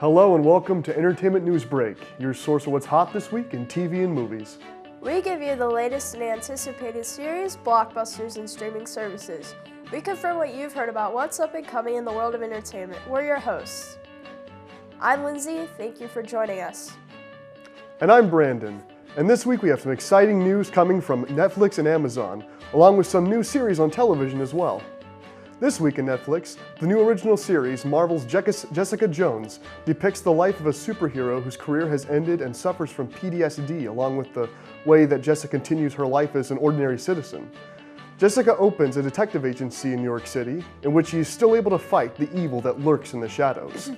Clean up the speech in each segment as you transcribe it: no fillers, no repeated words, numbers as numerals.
Hello and welcome to Entertainment News Break, your source of what's hot this week in TV and movies. We give you the latest and anticipated series, blockbusters, and streaming services. We confirm what you've heard about what's up and coming in the world of entertainment. We're your hosts. I'm Lindsay. Thank you for joining us. And I'm Brandon. And this week we have some exciting news coming from Netflix and Amazon, along with some new series on television as well. This week in Netflix, the new original series, Marvel's Jessica Jones, depicts the life of a superhero whose career has ended and suffers from PTSD, along with the way that Jessica continues her life as an ordinary citizen. Jessica opens a detective agency in New York City, in which she is still able to fight the evil that lurks in the shadows.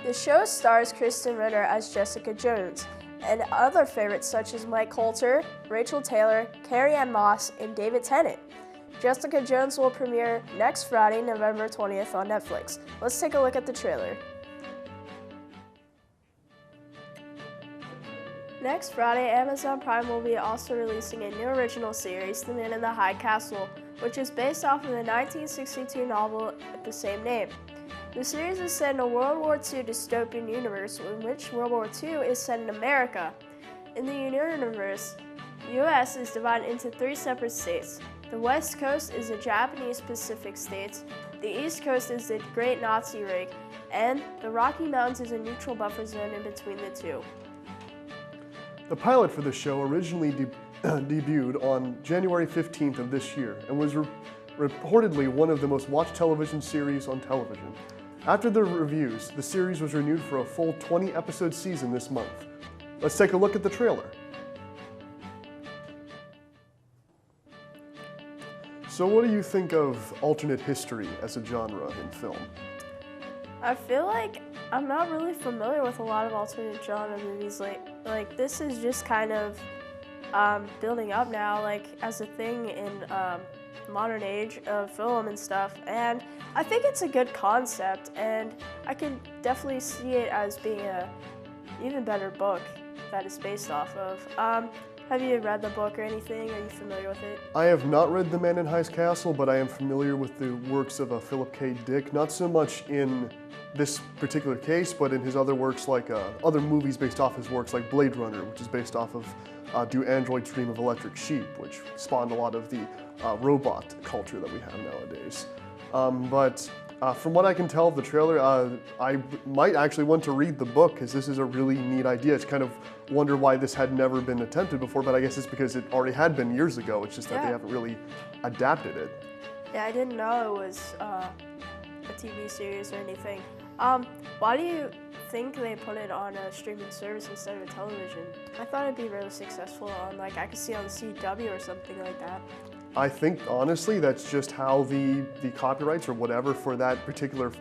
The show stars Kristen Ritter as Jessica Jones, and other favorites such as Mike Colter, Rachel Taylor, Carrie-Anne Moss, and David Tennant. Jessica Jones will premiere next Friday, November 20th on Netflix. Let's take a look at the trailer. Next Friday, Amazon Prime will be also releasing a new original series, The Man in the High Castle, which is based off of the 1962 novel with the same name. The series is set in a World War II dystopian universe in which World War II is set in America. In the universe, the U.S. is divided into 3 separate states. The West Coast is the Japanese Pacific states, the East Coast is the Great Nazi Reich, and the Rocky Mountains is a neutral buffer zone in between the two. The pilot for the show originally debuted on January 15th of this year and was reportedly one of the most watched television series on television. After the reviews, the series was renewed for a full 20-episode season this month. Let's take a look at the trailer. So what do you think of alternate history as a genre in film? I feel like I'm not really familiar with a lot of alternate genre movies. Like this is just kind of building up now, like as a thing in modern age of film and stuff. And I think it's a good concept, and I can definitely see it as being a even better book that it's based off of. Have you read the book or anything? Are you familiar with it? I have not read The Man in High Castle, but I am familiar with the works of Philip K. Dick, not so much in this particular case, but in his other works, like other movies based off his works, like Blade Runner, which is based off of Do Androids Dream of Electric Sheep, which spawned a lot of the robot culture that we have nowadays. But from what I can tell of the trailer, I might actually want to read the book, because this is a really neat idea. It's kind of wonder why this had never been attempted before, but I guess it's because it already had been years ago. It's just that they haven't really adapted it. Yeah, I didn't know it was a TV series or anything. Why do you think they put it on a streaming service instead of a television? I thought it'd be really successful on, like, I could see on the CW or something like that. I think, honestly, that's just how the copyrights or whatever for that particular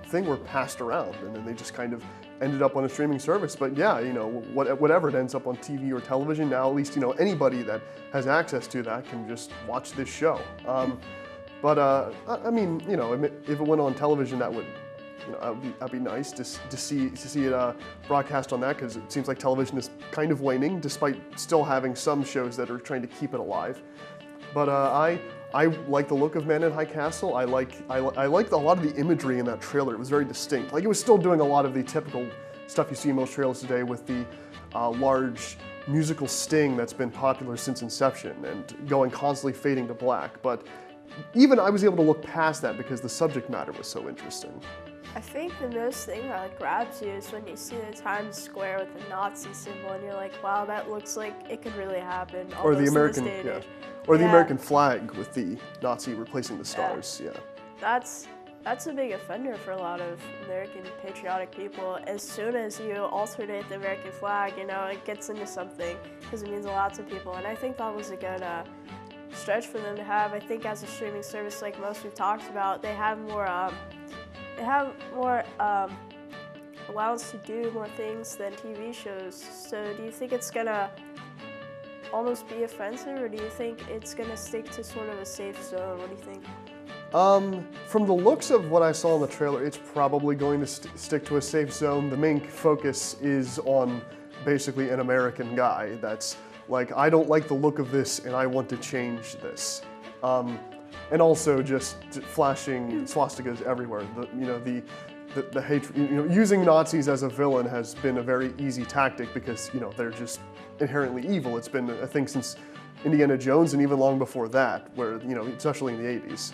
thing were passed around, and then they just kind of ended up on a streaming service. But yeah, you know, whatever it ends up on TV or television, now at least, you know, anybody that has access to that can just watch this show. I mean, you know, if it went on television, that would, you know, that'd be nice to see it broadcast on that, because it seems like television is kind of waning, despite still having some shows that are trying to keep it alive. But I like the look of Man in High Castle. I liked a lot of the imagery in that trailer. It was very distinct. Like, it was still doing a lot of the typical stuff you see in most trailers today, with the large musical sting that's been popular since inception and going constantly fading to black. But even I was able to look past that because the subject matter was so interesting. I think the most thing that grabs you is when you see the Times Square with the Nazi symbol, and you're like, wow, that looks like it could really happen. Or the American, or the American flag with the Nazi replacing the stars. Yeah. That's a big offender for a lot of American patriotic people. As soon as you alternate the American flag, you know, it gets into something, because it means a lot to people. And I think that was a good stretch for them to have. I think as a streaming service, like most we've talked about, they have more allowance to do more things than TV shows. So do you think it's gonna almost be offensive, or do you think it's gonna stick to sort of a safe zone? What do you think? From the looks of what I saw in the trailer, it's probably going to stick to a safe zone. The main focus is on basically an American guy that's like, I don't like the look of this and I want to change this. And also just flashing swastikas everywhere. the hatred. Using Nazis as a villain has been a very easy tactic because they're just inherently evil. It's been a thing since Indiana Jones and even long before that, where especially in the 80s.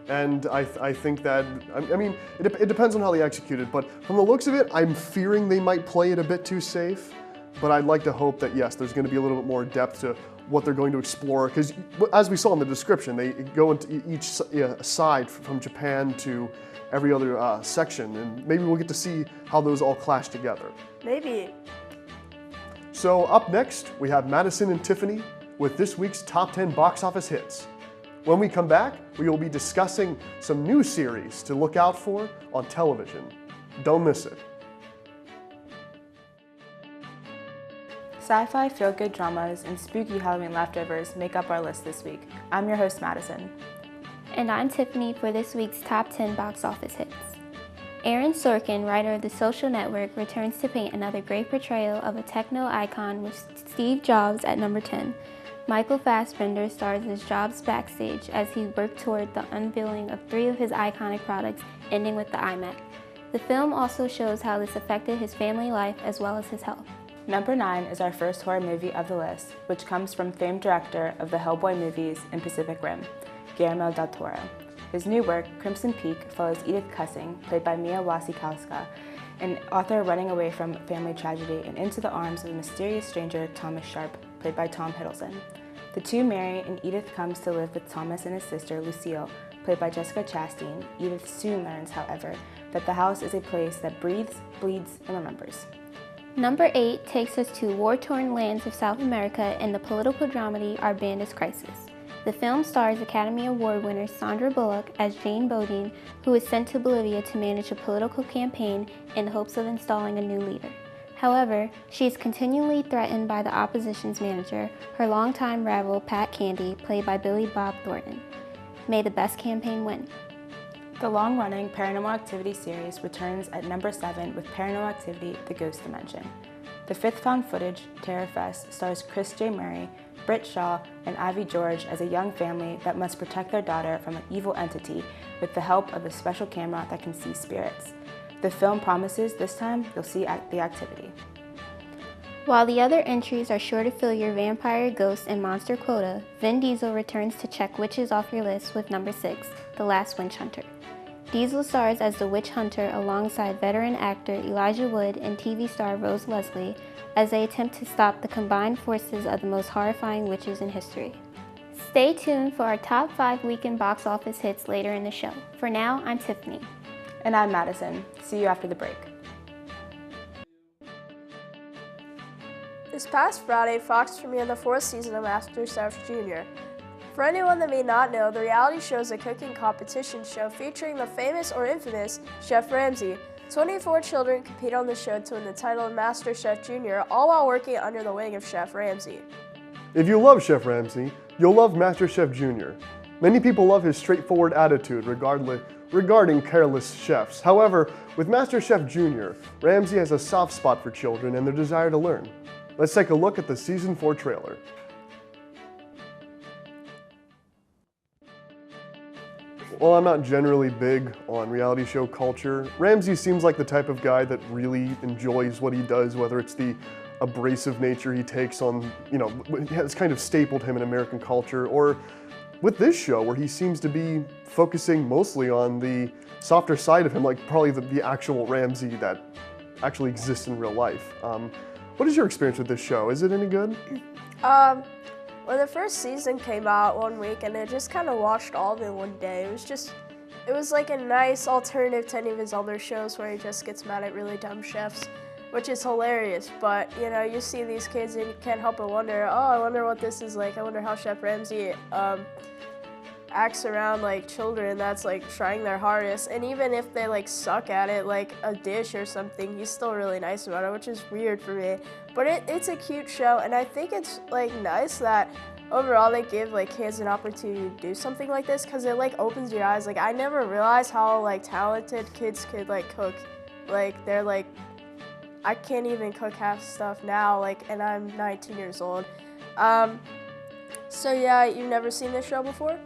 And I think that, I mean, it depends on how they execute it, but from the looks of it, I'm fearing they might play it a bit too safe. But I'd like to hope that, yes, there's going to be a little bit more depth to what they're going to explore, because as we saw in the description, they go into each side from Japan to every other section, and maybe we'll get to see how those all clash together. Maybe. So up next, we have Madison and Tiffany with this week's top 10 box office hits. When we come back, we will be discussing some new series to look out for on television. Don't miss it. Sci-fi feel-good dramas and spooky Halloween leftovers make up our list this week. I'm your host, Madison. And I'm Tiffany for this week's top 10 box office hits. Aaron Sorkin, writer of The Social Network, returns to paint another great portrayal of a techno icon with Steve Jobs at number 10. Michael Fassbender stars as Jobs backstage as he worked toward the unveiling of 3 of his iconic products, ending with the iMac. The film also shows how this affected his family life as well as his health. Number 9 is our first horror movie of the list, which comes from famed director of the Hellboy movies and Pacific Rim, Guillermo del Toro. His new work, Crimson Peak, follows Edith Cussing, played by Mia Wasikowska, an author running away from family tragedy and into the arms of a mysterious stranger, Thomas Sharp, played by Tom Hiddleston. The two marry, and Edith comes to live with Thomas and his sister, Lucille, played by Jessica Chastain. Edith soon learns, however, that the house is a place that breathes, bleeds, and remembers. Number 8 takes us to war-torn lands of South America and the political dramedy Our Band is Crisis. The film stars Academy Award winner Sandra Bullock as Jane Bodine, who is sent to Bolivia to manage a political campaign in hopes of installing a new leader. However, she is continually threatened by the opposition's manager, her longtime rival Pat Candy, played by Billy Bob Thornton. May the best campaign win. The long-running Paranormal Activity series returns at number 7 with Paranormal Activity: The Ghost Dimension. The fifth found footage, Terror Fest, stars Chris J. Murray, Britt Shaw, and Ivy George as a young family that must protect their daughter from an evil entity with the help of a special camera that can see spirits. The film promises this time you'll see the activity. While the other entries are sure to fill your vampire, ghost, and monster quota, Vin Diesel returns to check witches off your list with number 6, The Last Witch Hunter. Diesel stars as the witch hunter alongside veteran actor Elijah Wood and TV star Rose Leslie as they attempt to stop the combined forces of the most horrifying witches in history. Stay tuned for our top 5 weekend box office hits later in the show. For now, I'm Tiffany. And I'm Madison. See you after the break. This past Friday, Fox premiered the 4th season of MasterChef Junior. For anyone that may not know, the reality show is a cooking competition show featuring the famous or infamous Chef Ramsay. 24 children compete on the show to win the title of MasterChef Junior, all while working under the wing of Chef Ramsay. If you love Chef Ramsay, you'll love MasterChef Junior. Many people love his straightforward attitude regarding careless chefs. However, with MasterChef Junior, Ramsay has a soft spot for children and their desire to learn. Let's take a look at the Season 4 trailer. While I'm not generally big on reality show culture, Ramsay seems like the type of guy that really enjoys what he does, whether it's the abrasive nature he takes on, has kind of stapled him in American culture, or with this show where he seems to be focusing mostly on the softer side of him, like probably the actual Ramsay that actually exists in real life. What is your experience with this show? Is it any good? When the first season came out one week and I just kind of watched all of it one day, it was like a nice alternative to any of his other shows where he just gets mad at really dumb chefs, which is hilarious. But, you see these kids and you can't help but wonder, I wonder what this is like. I wonder how Chef Ramsay acts around like children that's like trying their hardest. And even if they like suck at it, like a dish or something, he's still really nice about it, which is weird for me. But it's a cute show, and I think it's like nice that overall they give like kids an opportunity to do something like this, because it like opens your eyes. Like I never realized how like talented kids could like cook. Like they're like, I can't even cook half stuff now, like, and I'm 19 years old. So yeah, you've never seen this show before?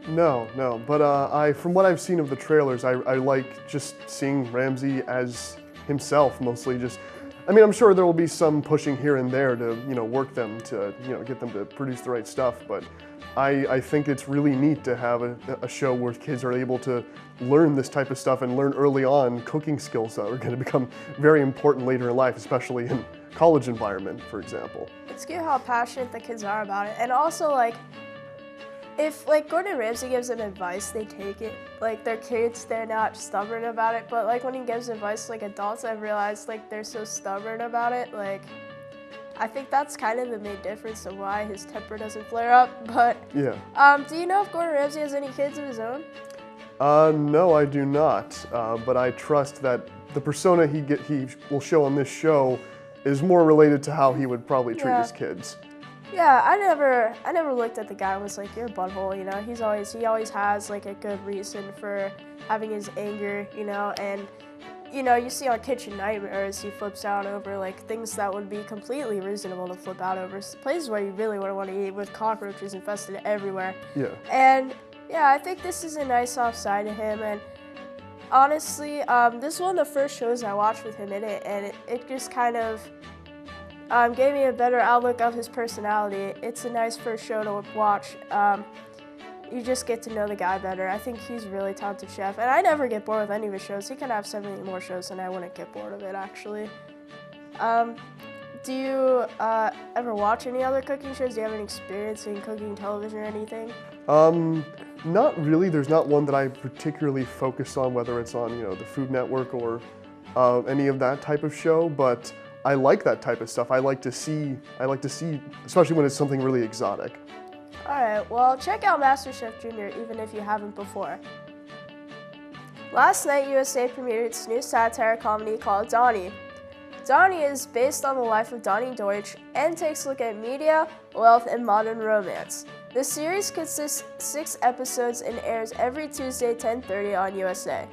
No. But from what I've seen of the trailers, I like just seeing Ramsey as himself, mostly just. I mean, I'm sure there will be some pushing here and there to, work them to, get them to produce the right stuff. But I think it's really neat to have a show where kids are able to learn this type of stuff and learn early on cooking skills that are going to become very important later in life, especially in college environment, for example. It's cute how passionate the kids are about it. And also, like, if, like, Gordon Ramsay gives them advice, they take it. Like, they're kids, they're not stubborn about it. But, like, when he gives advice to, like, adults, I've realized, like, they're so stubborn about it. Like, I think that's kind of the main difference of why his temper doesn't flare up. But, Yeah. Do you know if Gordon Ramsay has any kids of his own? No, I do not. But I trust that the persona he will show on this show is more related to how he would probably treat his kids. Yeah, I never looked at the guy and was like, you're a butthole, he always has like a good reason for having his anger, and you see on Kitchen Nightmares, he flips out over like things that would be completely reasonable to flip out over, places where you really wouldn't want to eat with cockroaches infested everywhere. Yeah. And yeah, I think this is a nice soft side to him, and honestly, this is one of the first shows I watched with him in it, and it just kind of gave me a better outlook of his personality. It's a nice first show to watch. You just get to know the guy better. I think he's a really talented chef, and I never get bored with any of his shows. He can have 70 more shows, and I wouldn't get bored of it, actually. Do you ever watch any other cooking shows? Do you have any experience in cooking television or anything? Not really. There's not one that I particularly focus on, whether it's on, the Food Network or any of that type of show, but I like that type of stuff. I like to see, especially when it's something really exotic. All right, well, check out MasterChef Junior, even if you haven't before. Last night, USA premiered its new satire comedy called Donnie. Donnie is based on the life of Donnie Deutsch and takes a look at media, wealth, and modern romance. The series consists of 6 episodes and airs every Tuesday, 10:30 on USA.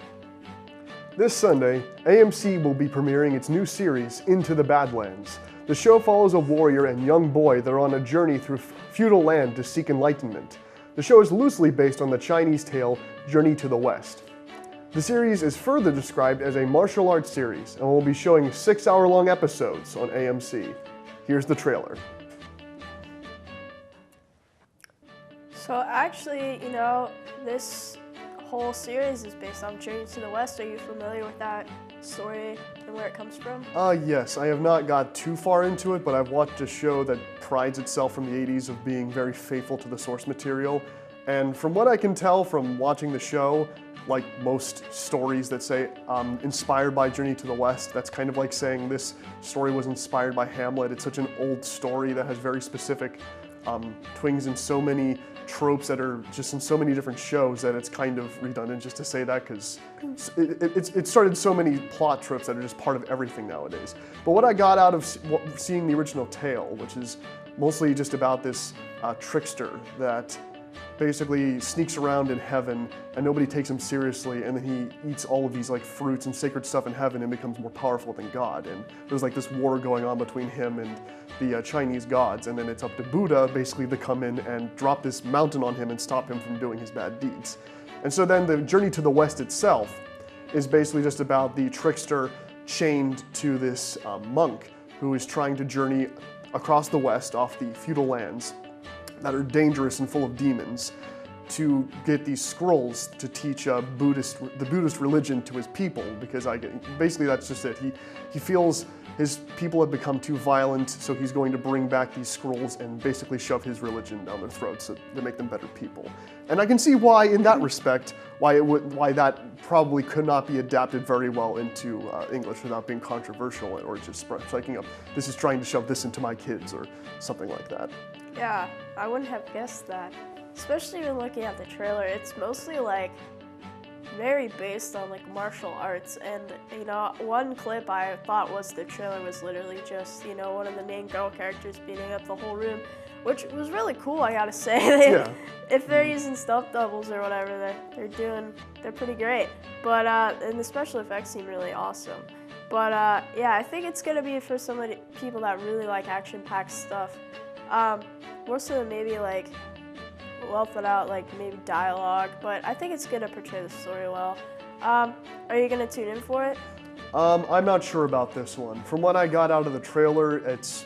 This Sunday, AMC will be premiering its new series, Into the Badlands. The show follows a warrior and young boy that are on a journey through feudal land to seek enlightenment. The show is loosely based on the Chinese tale, Journey to the West. The series is further described as a martial arts series and will be showing 6-hour-long episodes on AMC. Here's the trailer. So actually, this whole series is based on Journey to the West. Are you familiar with that story and where it comes from? Yes, I have not got too far into it, but I've watched a show that prides itself from the 80s of being very faithful to the source material. And from what I can tell from watching the show, like most stories that say inspired by Journey to the West, that's kind of like saying this story was inspired by Hamlet. It's such an old story that has very specific twings and so many tropes that are just in so many different shows that it's kind of redundant just to say that, because it started so many plot tropes that are just part of everything nowadays. But what I got out of seeing the original tale, which is mostly just about this trickster that basically sneaks around in heaven and nobody takes him seriously, and then he eats all of these like fruits and sacred stuff in heaven and becomes more powerful than God. And there's like this war going on between him and the Chinese gods, and then it's up to Buddha basically to come in and drop this mountain on him and stop him from doing his bad deeds. And so then the Journey to the West itself is basically just about the trickster chained to this monk who is trying to journey across the West off the feudal lands that are dangerous and full of demons to get these scrolls to teach the Buddhist religion to his people, because basically that's just it. He feels his people have become too violent, so he's going to bring back these scrolls and basically shove his religion down their throats to make them better people. And I can see why, in that respect, why that probably could not be adapted very well into English without being controversial or just striking up, this is trying to shove this into my kids or something like that. Yeah, I wouldn't have guessed that. Especially when looking at the trailer, it's mostly like very based on like martial arts, and one clip I thought was the trailer was literally just one of the main girl characters beating up the whole room, which was really cool, I gotta say. Yeah. If they're using stunt doubles or whatever, they're pretty great. But and the special effects seem really awesome. But yeah, I think it's gonna be for some of the people that really like action-packed stuff. More so than maybe like well thought out, like maybe dialogue, but I think it's going to portray the story well. Are you going to tune in for it? I'm not sure about this one. From what I got out of the trailer, it's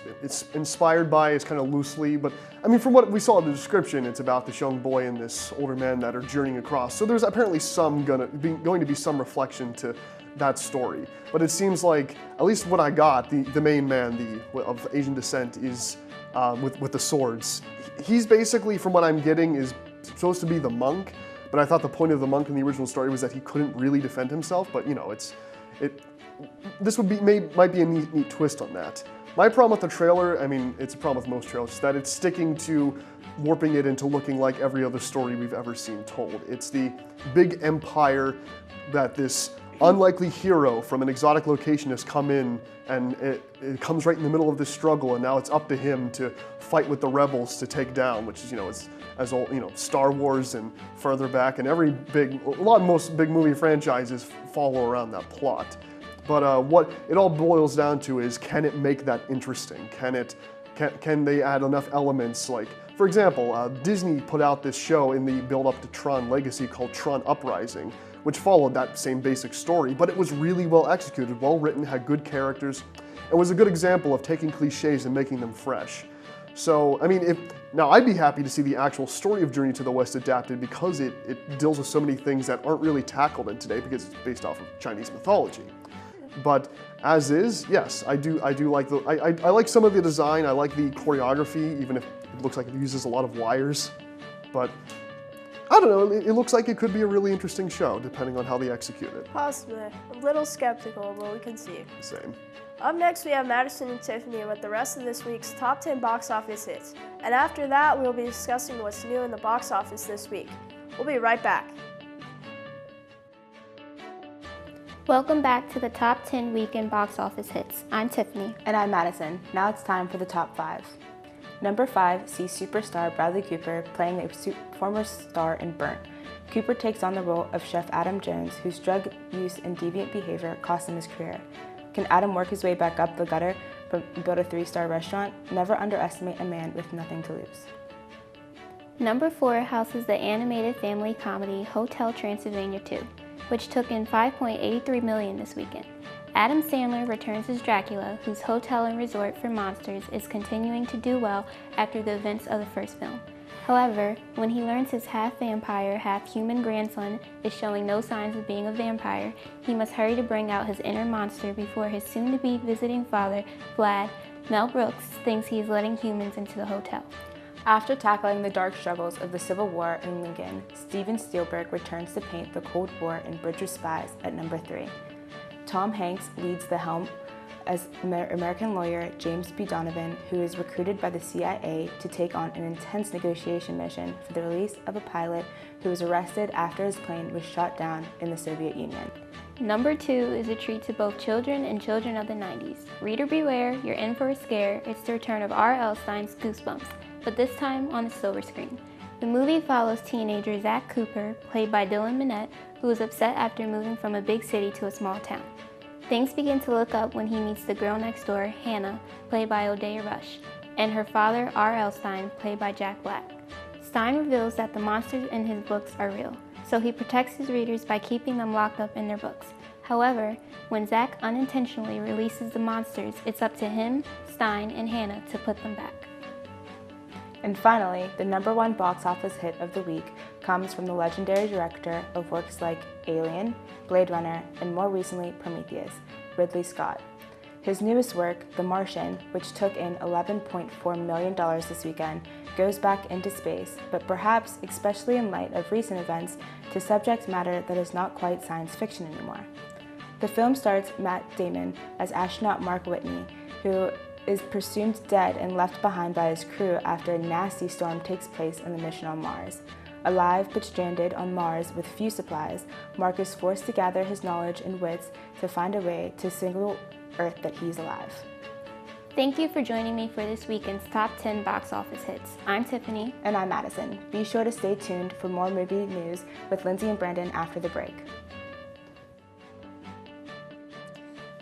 inspired by, it's kind of loosely, but I mean, from what we saw in the description, it's about this young boy and this older man that are journeying across. So there's apparently going to be some reflection to that story. But it seems like, at least what I got, the main man, of Asian descent, is with the swords. He's basically, from what I'm getting, is supposed to be the monk. But I thought the point of the monk in the original story was that he couldn't really defend himself. But you know, this might be a neat twist on that. My problem with the trailer, I mean, it's a problem with most trailers, is that it's sticking to warping it into looking like every other story we've ever seen told. It's the big empire that this unlikely hero from an exotic location has come in, and it comes right in the middle of this struggle, and now it's up to him to fight with the rebels to take down, which is, you know, as old, you know, Star Wars and further back, and most big movie franchises follow around that plot. But what it all boils down to is, can it make that interesting? Can they add enough elements? Like, for example, Disney put out this show in the build-up to Tron Legacy called Tron Uprising, which followed that same basic story, but it was really well executed, well written, had good characters, and was a good example of taking cliches and making them fresh. So, I mean, now I'd be happy to see the actual story of Journey to the West adapted, because it deals with so many things that aren't really tackled in today because it's based off of Chinese mythology. But as is, yes, I do like I like some of the design. I like the choreography, even if it looks like it uses a lot of wires. But I don't know, it looks like it could be a really interesting show, depending on how they execute it. Possibly. A little skeptical, but we can see. Same. Up next, we have Madison and Tiffany with the rest of this week's top 10 box office hits. And after that, we'll be discussing what's new in the box office this week. We'll be right back. Welcome back to the top 10 weekend box office hits. I'm Tiffany. And I'm Madison. Now it's time for the top 5. Number 5 sees superstar Bradley Cooper playing a former star in Burnt. Cooper takes on the role of Chef Adam Jones, whose drug use and deviant behavior cost him his career. Can Adam work his way back up the gutter and build a 3-star restaurant? Never underestimate a man with nothing to lose. Number 4 houses the animated family comedy Hotel Transylvania 2, which took in $5.83 million this weekend. Adam Sandler returns as Dracula, whose hotel and resort for monsters is continuing to do well after the events of the first film. However, when he learns his half-vampire, half-human grandson is showing no signs of being a vampire, he must hurry to bring out his inner monster before his soon-to-be visiting father, Vlad, Mel Brooks, thinks he is letting humans into the hotel. After tackling the dark struggles of the Civil War in Lincoln, Steven Spielberg returns to paint the Cold War in Bridge of Spies at number 3. Tom Hanks leads the helm as American lawyer James B. Donovan, who is recruited by the CIA to take on an intense negotiation mission for the release of a pilot who was arrested after his plane was shot down in the Soviet Union. Number 2 is a treat to both children and children of the 90s. Reader beware, you're in for a scare. It's the return of R.L. Stine's Goosebumps, but this time on the silver screen. The movie follows teenager Zach Cooper, played by Dylan Minnette, who is upset after moving from a big city to a small town. Things begin to look up when he meets the girl next door, Hannah, played by Odeya Rush, and her father, R.L. Stine, played by Jack Black. Stine reveals that the monsters in his books are real, so he protects his readers by keeping them locked up in their books. However, when Zach unintentionally releases the monsters, it's up to him, Stine, and Hannah to put them back. And finally, the number 1 box office hit of the week comes from the legendary director of works like Alien, Blade Runner, and more recently Prometheus, Ridley Scott. His newest work, The Martian, which took in $11.4 million this weekend, goes back into space, but perhaps, especially in light of recent events, to subject matter that is not quite science fiction anymore. The film stars Matt Damon as astronaut Mark Whitney, who is presumed dead and left behind by his crew after a nasty storm takes place on the mission on Mars. Alive but stranded on Mars with few supplies, Mark is forced to gather his knowledge and wits to find a way to signal Earth that he's alive. Thank you for joining me for this weekend's top 10 box office hits. I'm Tiffany. And I'm Madison. Be sure to stay tuned for more movie news with Lindsay and Brandon after the break.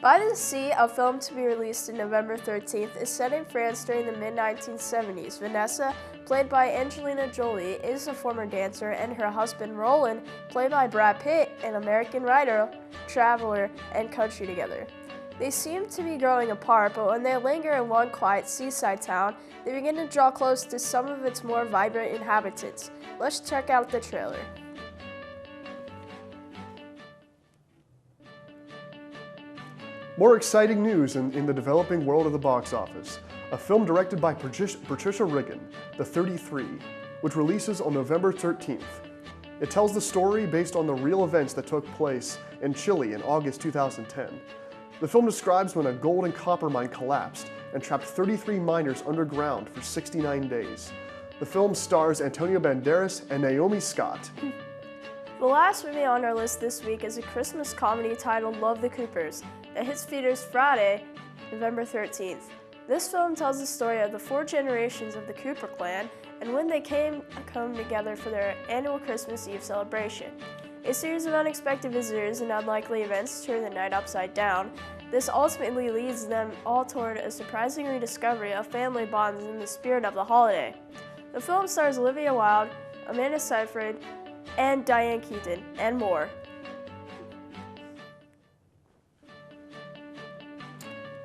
By the Sea, a film to be released on November 13th, is set in France during the mid-1970s. Vanessa, played by Angelina Jolie, is a former dancer, and her husband Roland, played by Brad Pitt, an American writer, traveler, and country together. They seem to be growing apart, but when they linger in one quiet seaside town, they begin to draw close to some of its more vibrant inhabitants. Let's check out the trailer. More exciting news in the developing world of the box office. A film directed by Patricia Riggin, The 33, which releases on November 13th. It tells the story based on the real events that took place in Chile in August 2010. The film describes when a gold and copper mine collapsed and trapped 33 miners underground for 69 days. The film stars Antonio Banderas and Naomi Scott. The last movie on our list this week is a Christmas comedy titled Love the Coopers that hits theaters Friday, November 13th. This film tells the story of the 4 generations of the Cooper clan and when they come together for their annual Christmas Eve celebration. A series of unexpected visitors and unlikely events turn the night upside down. This ultimately leads them all toward a surprising rediscovery of family bonds in the spirit of the holiday. The film stars Olivia Wilde, Amanda Seyfried, and Diane Keaton, and more.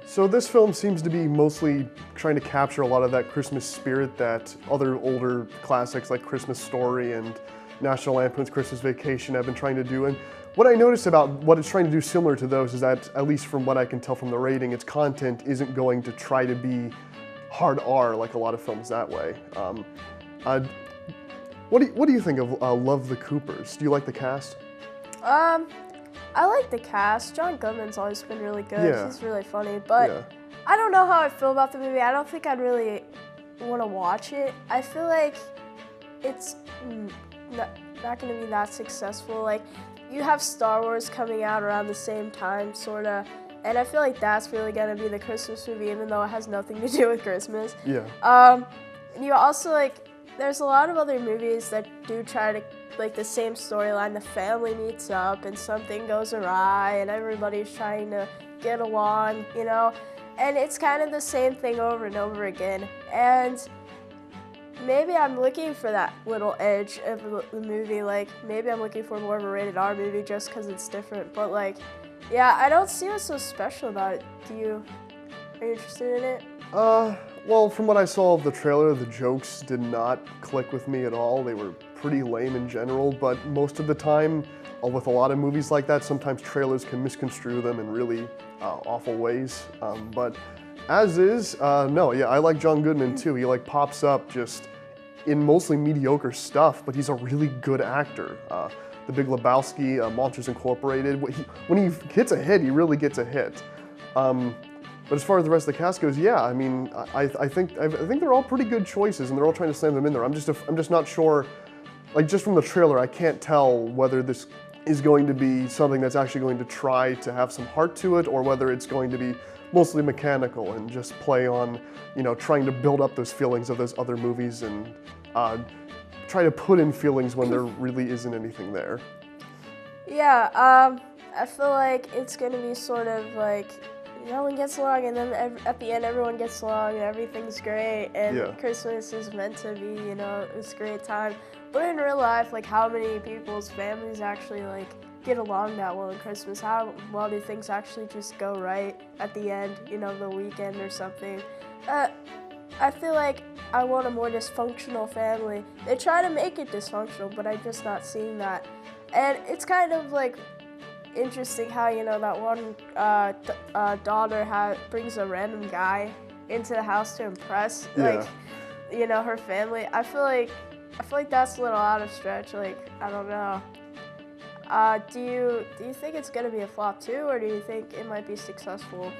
So this film seems to be mostly trying to capture a lot of that Christmas spirit that other older classics like Christmas Story and National Lampoon's Christmas Vacation have been trying to do. And what I noticed about what it's trying to do similar to those is that, at least from what I can tell from the rating, its content isn't going to try to be hard R like a lot of films that way. What do you think of Love the Coopers? Do you like the cast? I like the cast. John Goodman's always been really good. Yeah. He's really funny, but I don't know how I feel about the movie. I don't think I'd really want to watch it. I feel like it's not going to be that successful. Like, you have Star Wars coming out around the same time, sort of, and I feel like that's really going to be the Christmas movie, even though it has nothing to do with Christmas. Yeah. And you also, like, there's a lot of other movies that do try to, like, the same storyline. The family meets up and something goes awry and everybody's trying to get along, you know? And it's kind of the same thing over and over again. And maybe I'm looking for that little edge of the movie. Like, maybe I'm looking for more of a rated R movie just because it's different. But, like, yeah, I don't see what's so special about it. Are you interested in it? Well, from what I saw of the trailer, the jokes did not click with me at all. They were pretty lame in general, but most of the time, with a lot of movies like that, sometimes trailers can misconstrue them in really awful ways. But as is, no, yeah, I like John Goodman too. He like pops up just in mostly mediocre stuff, but he's a really good actor. The Big Lebowski, Monsters Incorporated, when he hits a hit, he really gets a hit. But as far as the rest of the cast goes, yeah, I mean, I think they're all pretty good choices, and they're all trying to slam them in there. I'm just not sure, like just from the trailer, I can't tell whether this is going to be something that's actually going to try to have some heart to it, or whether it's going to be mostly mechanical and just play on, you know, trying to build up those feelings of those other movies and try to put in feelings when there really isn't anything there. Yeah, I feel like it's gonna be sort of like, no one gets along, and then at the end everyone gets along and everything's great, and Christmas is meant to be, you know, it's a great time. But in real life, like, how many people's families actually, like, get along that well in Christmas? How well do things actually just go right at the end, you know, the weekend or something? I feel like I want a more dysfunctional family. They try to make it dysfunctional, but I'm just not seeing that. And it's kind of, like, interesting how, you know, that one daughter brings a random guy into the house to impress, like, you know, her family. I feel like that's a little out of stretch. Like, I don't know. Do you think it's gonna be a flop too, or do you think it might be successful?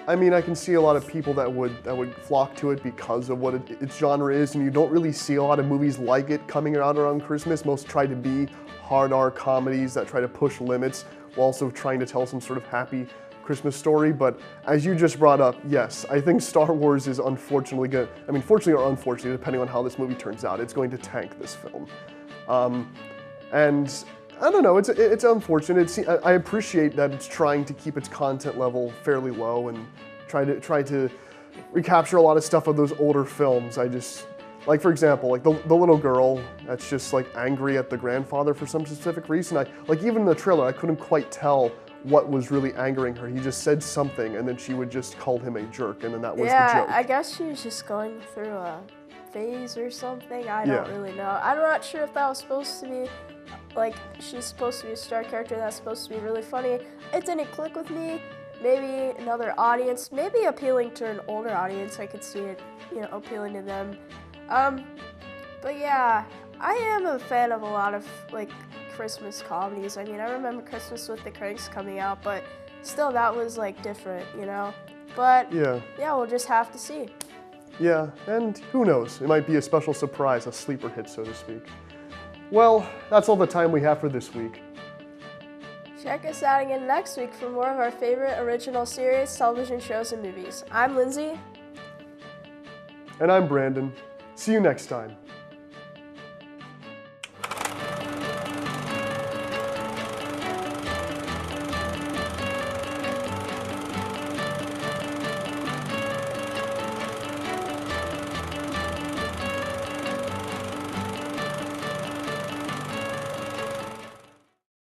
I mean, I can see a lot of people that would flock to it because of what its genre is, and you don't really see a lot of movies like it coming out around Christmas. Most try to be hard R comedies that try to push limits while also trying to tell some sort of happy Christmas story. But as you just brought up, yes, I think Star Wars is unfortunately fortunately or unfortunately, depending on how this movie turns out, it's going to tank this film. And I don't know, it's unfortunate. I appreciate that it's trying to keep its content level fairly low and try to recapture a lot of stuff of those older films. Like for example, like the little girl that's just like angry at the grandfather for some specific reason. Like even in the trailer, I couldn't quite tell what was really angering her. He just said something, and then she would just call him a jerk, and then that was the Yeah, joke. I guess she was just going through a phase or something. I don't Yeah. really know. I'm not sure if that was supposed to be, like, she's supposed to be a star character that's supposed to be really funny. It didn't click with me. Maybe another audience, maybe appealing to an older audience. I could see it, appealing to them. But yeah, I am a fan of a lot of like Christmas comedies. I mean, I remember Christmas with the Cranks coming out, but still that was like different, But Yeah. we'll just have to see. Yeah, and who knows? It might be a special surprise, a sleeper hit, so to speak. Well, that's all the time we have for this week. Check us out again next week for more of our favorite original series, television shows, and movies. I'm Lindsay. And I'm Brandon. See you next time.